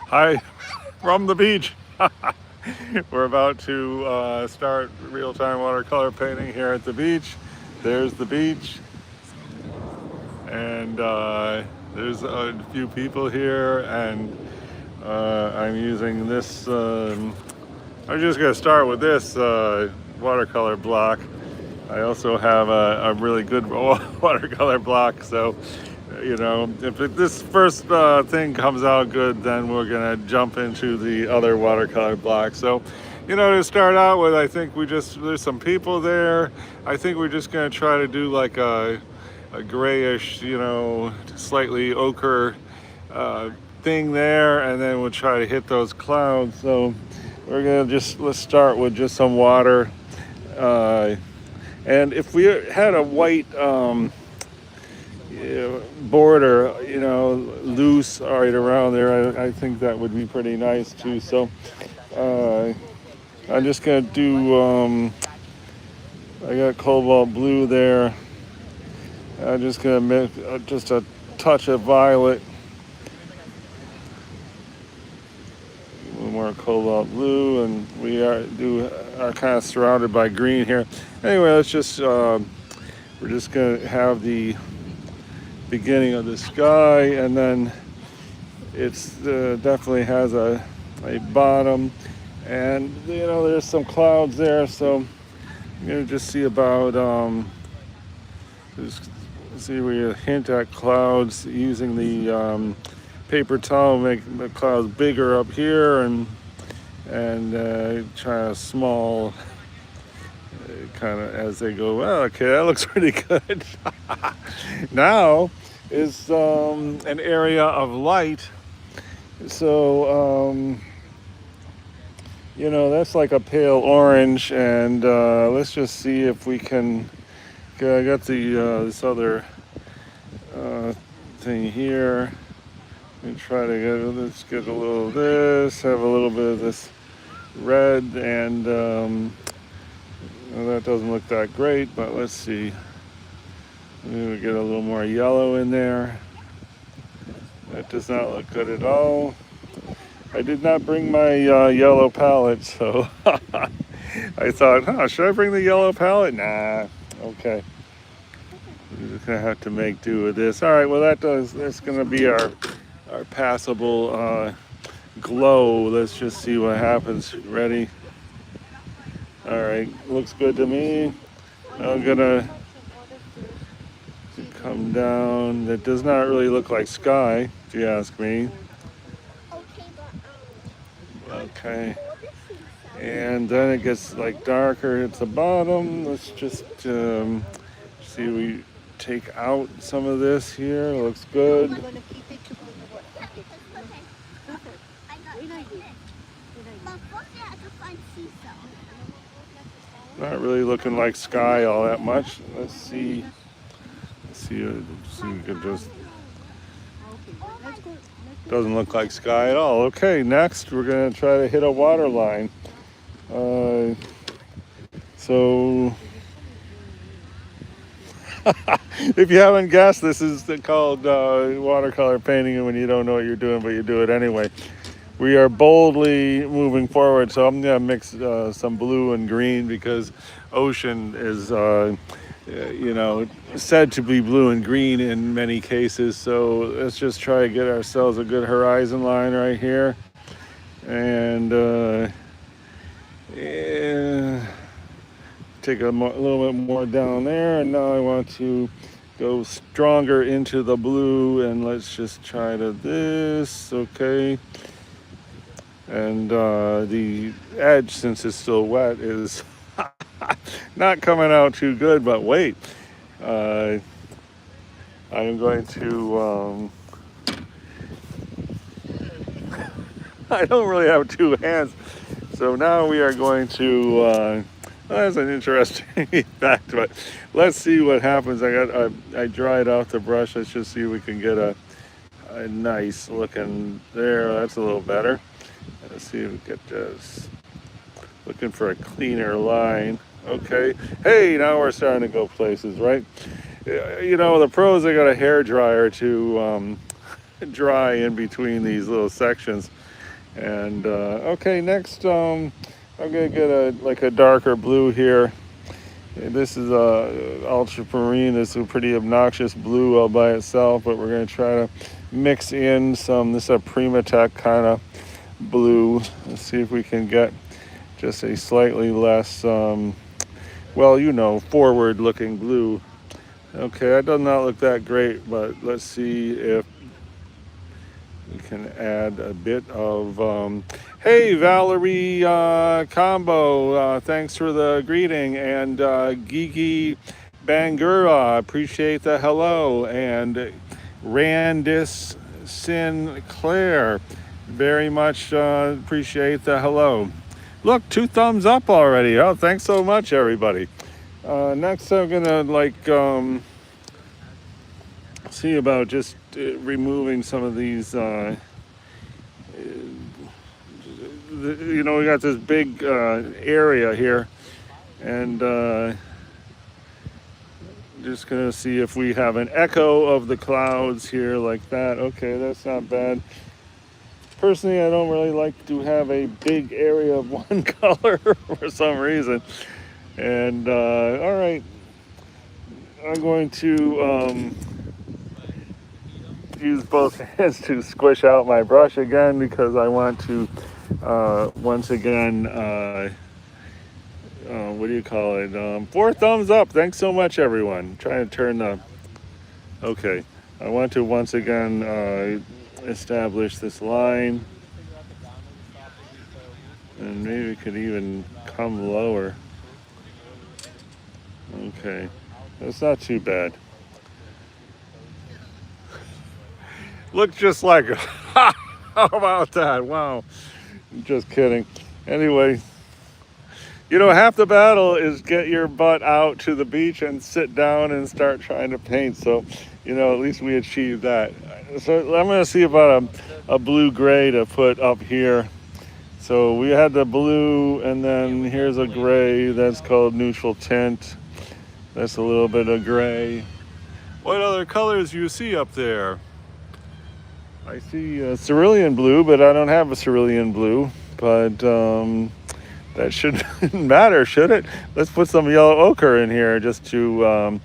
Hi from the beach. We're about to start real-time watercolor painting here at the beach. There's the beach, and there's a few people here, and I'm using this. I'm just going to start with this watercolor block. I also have a really good watercolor block, so if this first thing comes out good, then we're gonna jump into the other watercolor block. So, to start out with, I think there's some people there. I think we're just gonna try to do like a grayish, slightly ochre thing there, and then we'll try to hit those clouds. So let's start with just some water. Uh, and if we had a white border, loose right around there, I think that would be pretty nice too. So uh, I'm just gonna do. I got cobalt blue there. I'm just gonna make just a touch of violet, a little more cobalt blue, and are kind of surrounded by green here. Anyway, we're just gonna have the beginning of the sky, and then it's definitely has a bottom, and there's some clouds there, so I'm gonna just see about just see where you hint at clouds using the paper towel, make the clouds bigger up here, and try a small kind of as they go. Well, okay, that looks pretty good. Now is an area of light. So, that's like a pale orange, and let's just see if we can. Okay, I got this other thing here. And try to let's get a little of this, have a little bit of this red, and well, that doesn't look that great, but let's see. Maybe get a little more yellow in there. That does not look good at all. I did not bring my yellow palette, so I thought, should I bring the yellow palette? Nah, okay. We're just gonna have to make do with this. All right, well that's gonna be our passable glow. Let's just see what happens. Ready? All right, looks good to me. I'm gonna come down. That does not really look like sky, if you ask me. Okay. And then it gets like darker at the bottom. Let's just see we take out some of this here. Looks good. Not really looking like sky all that much. Let's see. See if we can just. Doesn't look like sky at all. Okay, next we're gonna try to hit a water line. So if you haven't guessed, this is called watercolor painting when you don't know what you're doing, but you do it anyway. We are boldly moving forward, so I'm gonna mix some blue and green because ocean is said to be blue and green in many cases. So let's just try to get ourselves a good horizon line right here, and take a little bit more down there. And now I want to go stronger into the blue, and let's just try to this. Okay. And the edge, since it's still wet, is not coming out too good, but wait. I am going to, I don't really have two hands. So now we are going to, that's an interesting fact, but let's see what happens. I dried off the brush. Let's just see if we can get a nice looking there. That's a little better. Let's see if we get this. Looking for a cleaner line. Okay. Hey, now we're starting to go places, right? The pros, they got a hair dryer to dry in between these little sections. And okay, next I'm gonna get a darker blue here. This is ultramarine. This is a pretty obnoxious blue all by itself, but we're going to try to mix in some. This is a Primatech kind of blue. Let's see if we can get just a slightly less, well, forward-looking blue. Okay, that does not look that great, but let's see if we can add a bit of, hey, Valerie Combo, thanks for the greeting. And Gigi Bangura, appreciate the hello. And Randis Sinclair, very much appreciate the hello. Look, 2 thumbs up already. Oh, thanks so much, everybody. Next, I'm gonna see about just removing some of these. We got this big area here, and just gonna see if we have an echo of the clouds here like that. Okay, that's not bad. Personally, I don't really like to have a big area of one color for some reason. And all right, I'm going to use both hands to squish out my brush again, because I want to once again what do you call it, 4 thumbs up. Thanks so much, everyone. Trying to turn the okay, I want to once again establish this line, and maybe we could even come lower. Okay, that's not too bad. Look just like it. How about that? Wow. Just kidding. Anyway, half the battle is get your butt out to the beach and sit down and start trying to paint. So, at least we achieved that. So I'm going to see about a blue-gray to put up here. So we had the blue, and then here's a gray. That's called neutral tint. That's a little bit of gray. What other colors do you see up there? I see cerulean blue, but I don't have a cerulean blue. But that shouldn't matter, should it? Let's put some yellow ochre in here just to,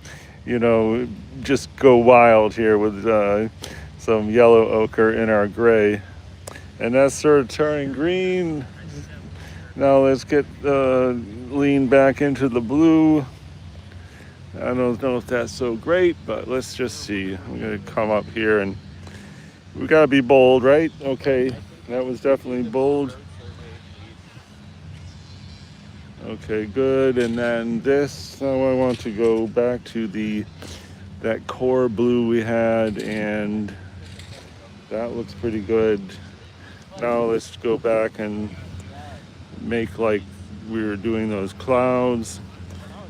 just go wild here with some yellow ochre in our gray. And that's sort of turning green. Now let's get lean back into the blue. I don't know if that's so great, but let's just see. I'm gonna come up here, and we gotta be bold, right? Okay, that was definitely bold. Okay, good. And then this, now I want to go back to that core blue we had, and that looks pretty good. Now let's go back and make like we were doing those clouds.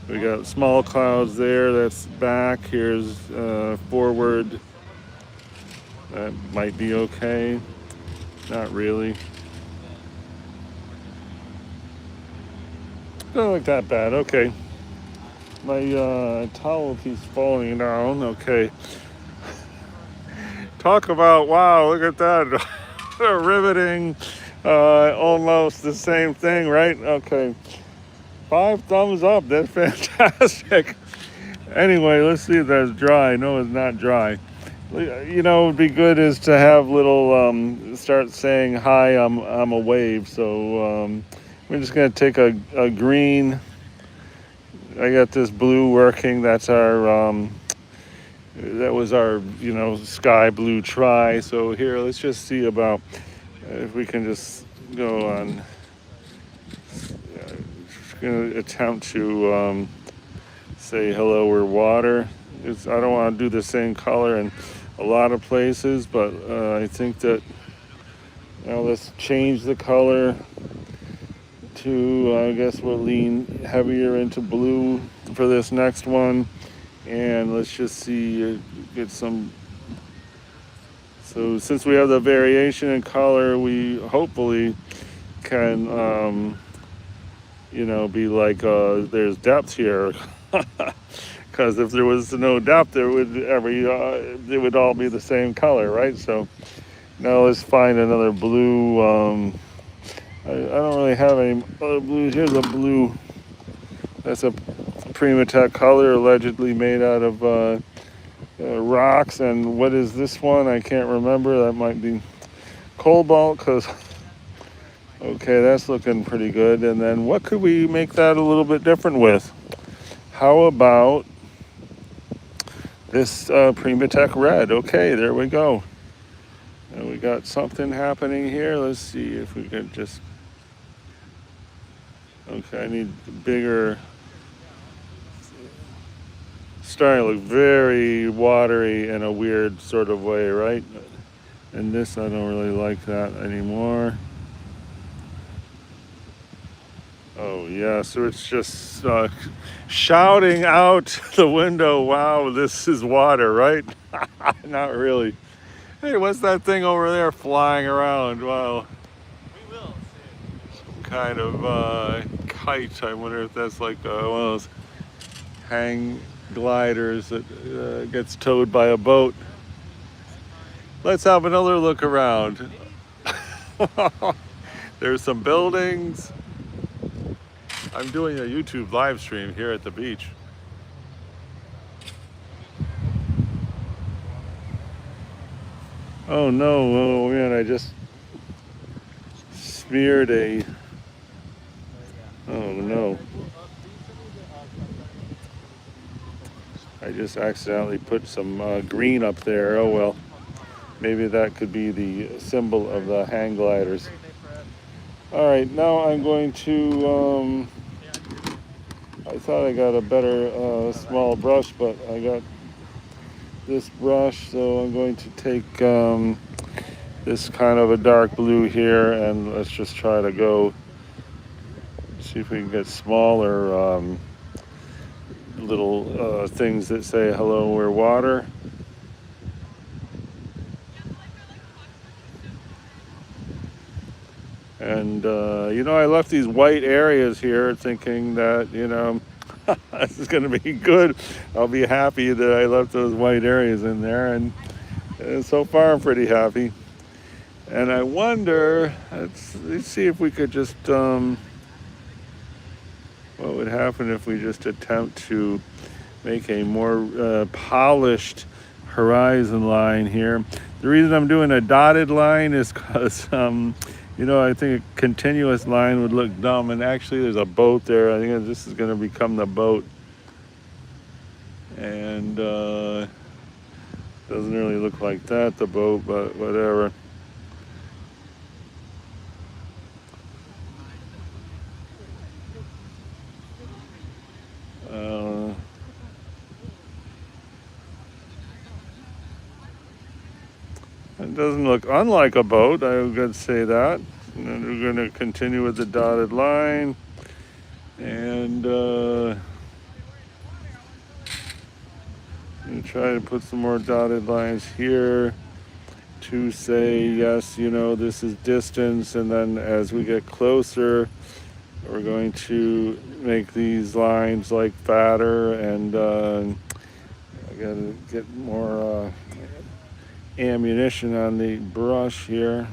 We got small clouds there, that's back. Here's forward. That might be okay. Not really. Don't look that bad. Okay. My towel keeps falling down. Okay. Talk about, wow, look at that. Riveting. Almost the same thing, right? Okay. 5 thumbs up. That's fantastic. Anyway, let's see if that's dry. No, it's not dry. What would be good is to have little start saying hi, I'm a wave. So we're just gonna take a green. I got this blue working. That's our that was our sky blue try. So here, let's just see about if we can just go on. Going to attempt to say hello, we're water. I don't want to do the same color in a lot of places, but I think that now let's change the color to, I guess we'll lean heavier into blue for this next one, and let's just see, get some. So since we have the variation in color, we hopefully can be like there's depth here. Because if there was no depth, it would all be the same color, right? So Now let's find another blue. I don't really have any other blues. Here's a blue. That's a Primatech color, allegedly made out of rocks. And what is this one? I can't remember. That might be cobalt, because okay, that's looking pretty good. And then what could we make that a little bit different with? How about this Primatech red? Okay, there we go. And we got something happening here. Let's see if we can just. Okay, I need bigger. Starting to look very watery in a weird sort of way, right? And this, I don't really like that anymore. Oh yeah, so it's just shouting out the window, wow, this is water, right? Not really. Hey, what's that thing over there flying around? Wow. We will see. Some kind of kite. I wonder if that's like one of those hang gliders that gets towed by a boat. Let's have another look around. There's some buildings. I'm doing a YouTube live stream here at the beach. Oh no, oh man, I just smeared a, oh no. I just accidentally put some green up there. Oh well, maybe that could be the symbol of the hang gliders. All right, now I'm going to, I thought I got a better small brush, but I got this brush, so I'm going to take this kind of a dark blue here, and let's just try to go see if we can get smaller little things that say hello, we're water. And you know, I left these white areas here thinking that, you know, this is going to be good. I'll be happy that I left those white areas in there, and so far I'm pretty happy. And I wonder, let's see if we could just, what would happen if we just attempt to make a more polished horizon line here. The reason I'm doing a dotted line is because, you know, I think a continuous line would look dumb, and actually there's a boat there. I think this is going to become the boat. And doesn't really look like that, the boat, but whatever. It doesn't look unlike a boat, I would say that. And then we're going to continue with the dotted line. And try to put some more dotted lines here to say, yes, you know, this is distance. And then as we get closer, we're going to make these lines like fatter, and I gotta get more ammunition on the brush here.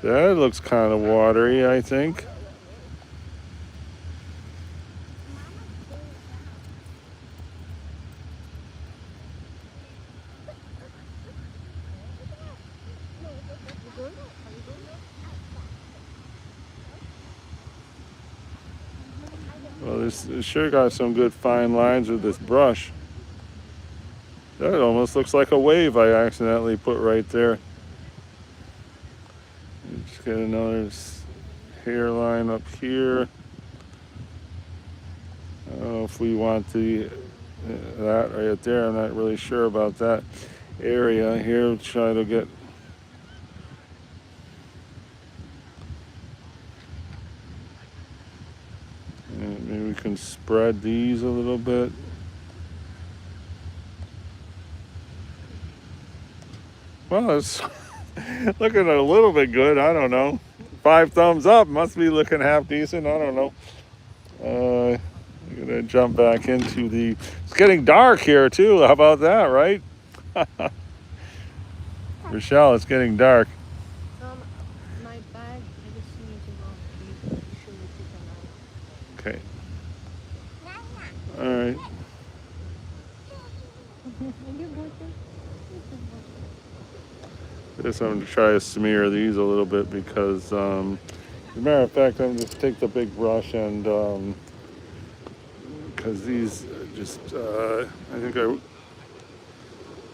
That looks kind of watery, I think. Well, this sure got some good fine lines with this brush. That almost looks like a wave I accidentally put right there. Just get another hairline up here. I don't know if we want that right there. I'm not really sure about that area here. Try to get. Maybe we can spread these a little bit. Well, it's looking a little bit good. I don't know. 5 thumbs up. Must be looking half decent. I don't know. I'm gonna jump back into the. It's getting dark here too. How about that, right? Rochelle, it's getting dark. Um, my bag, I just need to go show it to the light. Okay. All right. And you button? It's a button. Guess I'm gonna try to smear these a little bit because, as a matter of fact, I'm just take the big brush and because these just I think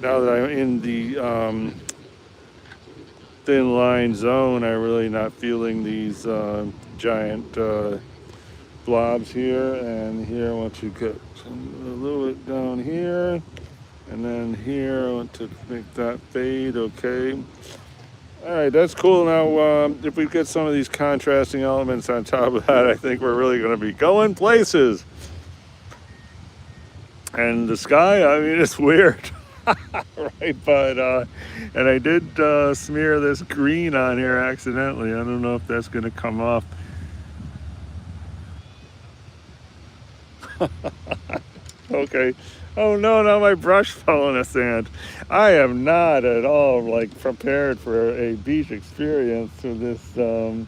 now that I'm in the thin line zone, I'm really not feeling these giant blobs here. And here I want to get a little bit down here, and then here I want to make that fade. Okay. All right, that's cool. Now, if we get some of these contrasting elements on top of that, I think we're really going to be going places. And the sky, I mean, it's weird, right? But and I did smear this green on here accidentally. I don't know if that's going to come off. Okay. Oh no, now my brush fell in the sand. I am not at all like prepared for a beach experience for this. Oh,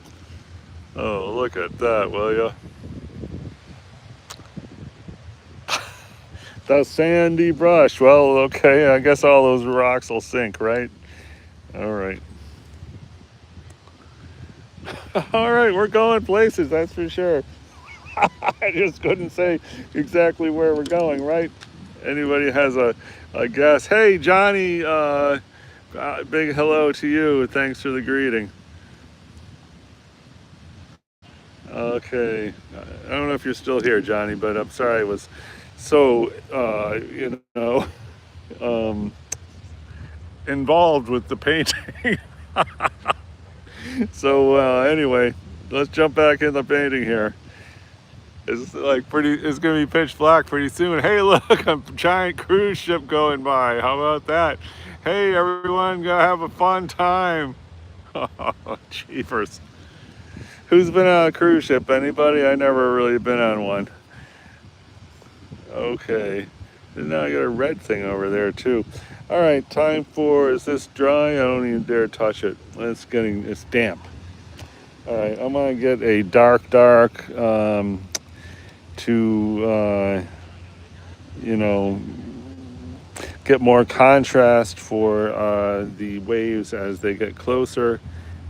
look at that, will you? The sandy brush. Well, okay, I guess all those rocks will sink, right? All right. All right, we're going places, that's for sure. I just couldn't say exactly where we're going, right? Anybody has a guess? Hey, Johnny, big hello to you. Thanks for the greeting. Okay. I don't know if you're still here, Johnny, but I'm sorry I was so, um, involved with the painting. So, anyway, let's jump back in the painting here. It's like pretty. It's gonna be pitch black pretty soon. Hey, look, a giant cruise ship going by. How about that? Hey, everyone, gonna have a fun time. Oh, jeepers. Who's been on a cruise ship? Anybody? I never really been on one. Okay. And now I got a red thing over there too. All right, time for. Is this dry? I don't even dare touch it. It's damp. All right, I'm gonna get a dark. To you know get more contrast for the waves as they get closer.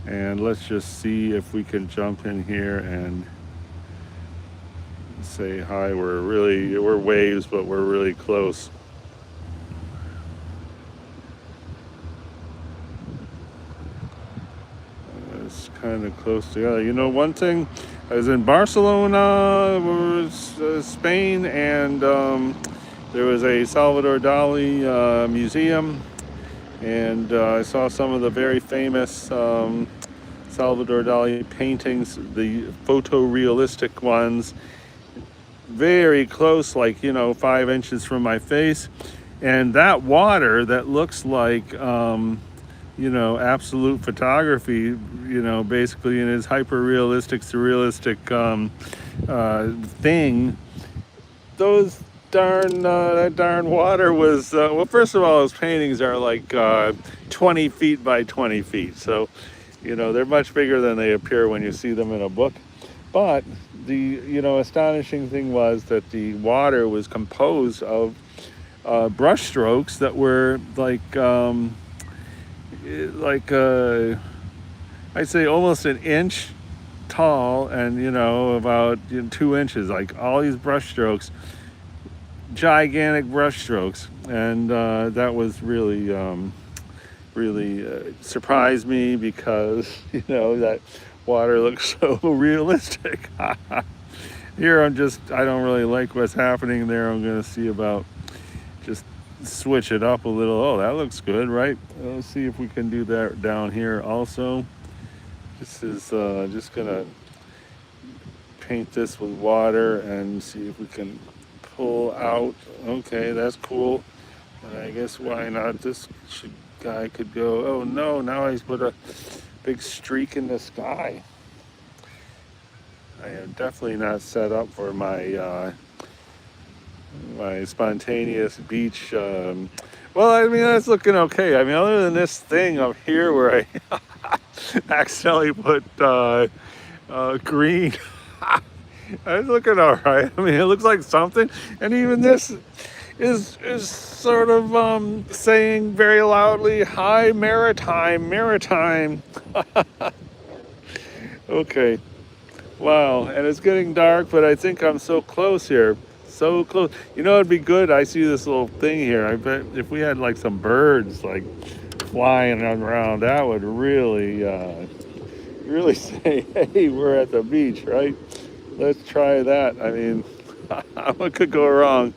And let's just see if we can jump in here and say hi. We're waves, but we're really close. It's kind of close together. You know, one thing, I was in Barcelona, Spain, and there was a Salvador Dali museum, and I saw some of the very famous Salvador Dali paintings, the photorealistic ones, very close, like 5 inches from my face, and that water that looks like absolute photography, basically in his hyper realistic, surrealistic thing. Those that darn water was well. First of all, those paintings are like 20 feet by 20 feet, so they're much bigger than they appear when you see them in a book. But the astonishing thing was that the water was composed of brush strokes that were like I'd say almost an inch tall, and about 2 inches. Like all these brush strokes, gigantic brush strokes, and that was really surprised me because that water looks so realistic. Here I don't really like what's happening there. I'm gonna see about just switch it up a little. Oh, that looks good, right? Let's see if we can do that down here also. This is just gonna paint this with water and see if we can pull out. Okay, that's cool. And I guess why not? Guy could go. Oh no! Now he's put a big streak in the sky. I am definitely not set up for my my spontaneous beach. Well, I mean, that's looking okay. I mean, other than this thing up here where I accidentally put green, it's looking all right. I mean, it looks like something, and even this is sort of saying very loudly, "Hi, maritime, maritime." Okay. Wow, and it's getting dark, but I think I'm so close here. So close. You know, it'd be good. I see this little thing here. I bet if we had like some birds like flying around, that would really say, "Hey, we're at the beach, right?" Let's try that. I mean, what could go wrong?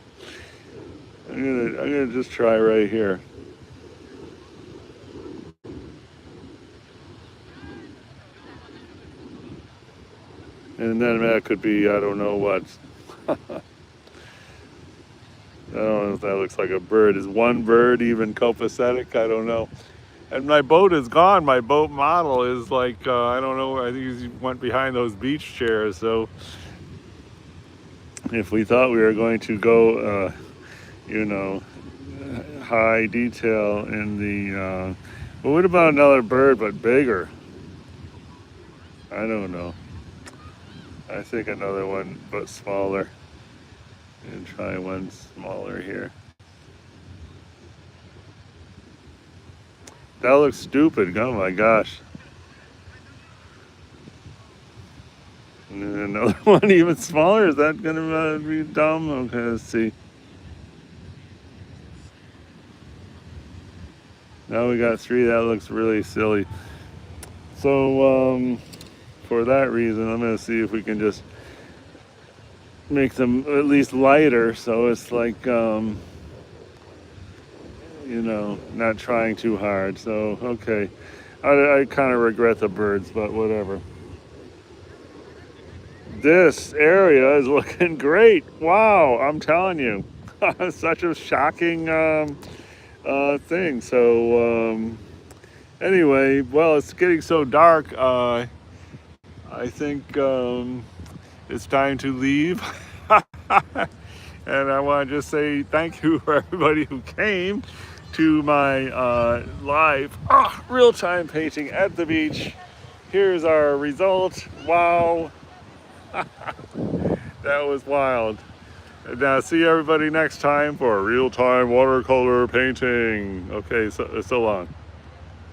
I'm gonna just try right here, and then that could be I don't know what. I don't know if that looks like a bird. Is one bird even copacetic? I don't know. And my boat is gone. My boat model is like, I don't know. I think he went behind those beach chairs. So if we thought we were going to go, you know, high detail in the, well, what about another bird but bigger? I don't know. I think another one but smaller. And try one smaller here. That looks stupid. Oh my gosh. And then another one even smaller. Is that going to be dumb? Okay, let's see. Now we got three. That looks really silly. So for that reason, I'm going to see if we can just make them at least lighter. So it's like, you know, not trying too hard. So, okay. I kind of regret the birds, but whatever. This area is looking great. Wow, I'm telling you. Such a shocking thing. So, anyway, well, it's getting so dark. I think it's time to leave. And I want to just say thank you for everybody who came to my live real-time painting at the beach. Here's our result. Wow. That was wild. Now, see everybody next time for real-time watercolor painting. Okay, so long.